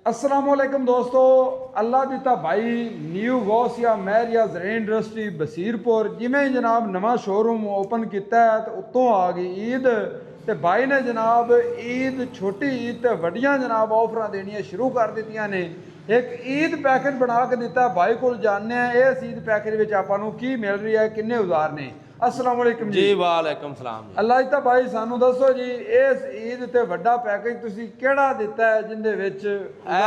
अस्सलामुअलैकुम दोस्तों, अल्लाह दिता भाई न्यू गौसिया महरिया ज़राई इंडस्ट्री बसीरपुर जिमें जनाब नवा शोरूम ओपन किया है तो उत्तों आ गई ईद तो भाई ने जनाब ईद छोटी ईद तो वड्डियां जनाब ऑफर देनियां शुरू कर दित्तियां ने। एक ईद पैकेज बना के दिता भाई को जानने इस ईद पैकेज में आपां की मिल रही है, किन्ने उधार ने। अस्सलामुअलैकुम जी वालेकुम सलाम जी। अल्लाह जी भाई सानू दसो जी इस ईद ते वड्डा पैकेज तुसी केड़ा दिता है जिंदे विच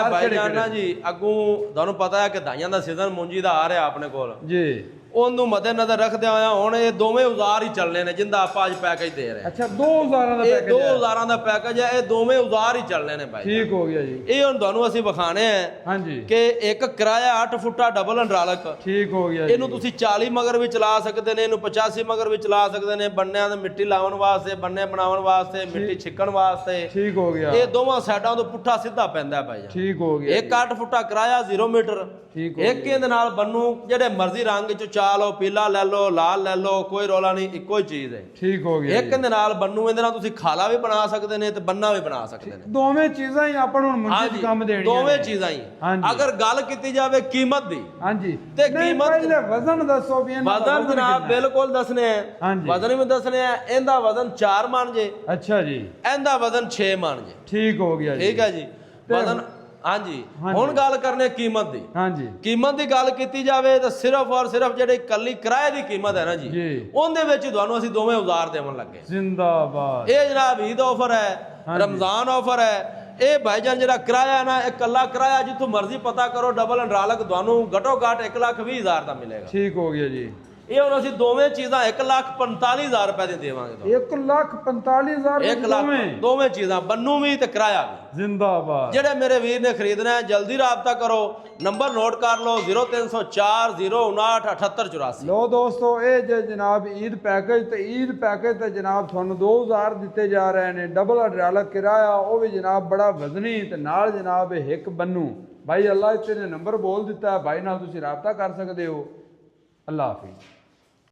भाई जाना जी अगू तुहानू पता है कि दाइयां दा सीजन मुंजी दा आ रहा अपने कोल जी ਉਹਨੂੰ ਮੱਦੇਨਜ਼ਰ ਰੱਖਦੇ ਹੋਇਆ ਹੁਣ ਇਹ ਦੋਵੇਂ ਉਜ਼ਾਰ ਹੀ ਚੱਲਣੇ ਨੇ ਜਿੰਦਾ ਆਪਾਂ ਅੱਜ ਪੈਕੇਜ ਦੇ ਰਹੇ ਹਾਂ। अच्छा 2000 ਦਾ ਇਹ पैकेज 2000 ਦਾ ਪੈਕੇਜ ਹੈ, ਇਹ ਦੋਵੇਂ ਉਜ਼ਾਰ ਹੀ ਚੱਲਣੇ ਨੇ ਭਾਈ। ठीक हो गया जी। ਇਹ ਹੁਣ ਤੁਹਾਨੂੰ ਅਸੀਂ ਵਿਖਾਣੇ ਆ हाँ जी ਕਿ ਇੱਕ ਕਿਰਾਇਆ 8 ਫੁੱਟਾ ਡਬਲ ਅੰਡਰਾਲਕ ठीक हो गया जी। ਇਹਨੂੰ ਤੁਸੀਂ 40 ਮਗਰ ਵੀ ਚਲਾ ਸਕਦੇ ਨੇ, ਇਹਨੂੰ 85 ਮਗਰ ਵੀ ਚਲਾ ਸਕਦੇ ਨੇ, ਬੰਨਿਆਂ ਦੇ ਮਿੱਟੀ ਲਾਉਣ ਵਾਸਤੇ, ਬੰਨੇ ਬਣਾਉਣ ਵਾਸਤੇ, ਮਿੱਟੀ ਛਿੱਕਣ ਵਾਸਤੇ। ठीक हो गया ਇਹ ਦੋਵਾਂ ਸਾਈਡਾਂ ਤੋਂ ਪੁੱਠਾ ਸਿੱਧਾ ਪੈਂਦਾ ਭਾਈ ਜਾਨ। ठीक हो गया ਇੱਕ 8 ਫੁੱਟਾ ਕਿਰਾਇਆ 0 ਮੀਟਰ। ठीक हो ਇੱਕ ਇਹਦੇ ਨਾਲ ਬੰਨੂ ਜਿਹੜੇ ਮਰਜ਼ੀ ਰੰਗ ਚ ਚਾ ਲਓ, ਪੀਲਾ ਲੈ ਲਓ, ਲਾਲ ਲੈ ਲਓ, ਕੋਈ ਰੋਲਾ ਨਹੀਂ, ਇੱਕੋ ਹੀ ਚੀਜ਼ ਹੈ। ठीक हो गया ਇੱਕ ਇਹਦੇ ਨਾਲ ਬੰਨੂ ਇਹਦੇ ਨਾਲ ਤੁਸੀਂ ਖਾਲਾ ਵੀ ਬਣਾ ਸਕਦੇ ਨੇ ਤੇ ਬੰਨਾ ਵੀ ਬਣਾ ਸਕਦੇ ਨੇ। दोवें चीज़ां ही अपन हुण मुंजी च काम देनी ਦੋਵੇਂ ਚੀਜ਼ਾਂ ਹੀ। ਹਾਂਜੀ। ਅਗਰ ਗੱਲ ਕੀਤੀ ਜਾਵੇ ਕੀਮਤ ਦੀ हाँ जी ते नहीं, कीमत- पहले वजन दसो भी इन्हां दा ਵਜ਼ਨ ਜਨਾਬ किन्ना है? ਬਿਲਕੁਲ ਦੱਸਣੇ ਆ। ਹਾਂਜੀ। ਵਜ਼ਨ ਵੀ ਦੱਸਣੇ ਆ। ਇਹਦਾ ਵਜ਼ਨ 4 ਮਣ ਜੇ, अच्छा जी ਇਹਦਾ ਵਜ਼ਨ 6 ਮਣ ਜੇ। ठीक हो गया जी। ਠੀਕ ਹੈ ਜੀ। ਵਜ਼ਨ ਹਾਂਜੀ। ਹਾਂਜੀ। ਹੁਣ ਗੱਲ ਕਰਨੇ ਕੀਮਤ ਦੀ। हाँ जी ਕੀਮਤ ਦੀ ਗੱਲ ਕੀਤੀ ਜਾਵੇ ਤਾਂ ਸਿਰਫ ਔਰ ਸਿਰਫ ਜਿਹੜੀ ਕੱਲੀ ਕਿਰਾਏ ਦੀ ਕੀਮਤ ਹੈ ਨਾ ਜੀ, ਜੀ। ਉਹਦੇ ਵਿੱਚ ਤੁਹਾਨੂੰ ਅਸੀਂ ਦੋਵੇਂ ਉਜ਼ਾਰ ਦੇਵਣ ਲੱਗੇ। जिंदाबाद। ਇਹ ਜਨਾਬ ਈਦ ਆਫਰ ਹੈ, ਹਾਂਜੀ। ਰਮਜ਼ਾਨ ਆਫਰ ਹੈ। ਇਹ ਭਾਈਜਾਨ ਜਿਹੜਾ ਕਿਰਾਇਆ ਹੈ ਨਾ, ਇਹ ਕੱਲਾ ਕਿਰਾਇਆ ਜਿੱਥੋਂ ਮਰਜ਼ੀ ਪਤਾ ਕਰੋ, ਡਬਲ ਅੰਡਰਾਲਕ ਤੁਹਾਨੂੰ ਘਟੋ ਘੱਟ 1,20,000 ਦਾ ਮਿਲੇਗਾ। ठीक हो गया जी। ਇਹ ਹੁਣ ਅਸੀਂ ਦੋਵੇਂ ਚੀਜ਼ਾਂ 1,45,000 ਰੁਪਏ ਦੇ ਦੇਵਾਂਗੇ ਤੁਹਾਨੂੰ। 1,45,000 1 ਲੱਖ ਦੋਵੇਂ ਚੀਜ਼ਾਂ, ਬੰਨੂ ਵੀ ਤੇ ਕਿਰਾਇਆ ਵੀ। जिंदाबाद। ਜਿਹੜੇ ਮੇਰੇ ਵੀਰ ਨੇ ਖਰੀਦਣਾ ਹੈ ਜਲਦੀ ਰਾਬਤਾ ਕਰੋ, ਨੰਬਰ ਨੋਟ ਕਰ ਲਓ 0304 059 7884। लो दोस्तों ये जो जनाब ईद पैकेज तो ईद पैकेज तो जनाब थानू 2000 दिते जा रहे हैं। डबल अंडरालक किराया वो भी जनाब बड़ा वजनी ते नाल जनाब एक बन्नू। भाई अल्लाह इतने नंबर बोल दिता है, भाई नाल तुसी राबता कर सकते हो। अल्लाह हाफिज़।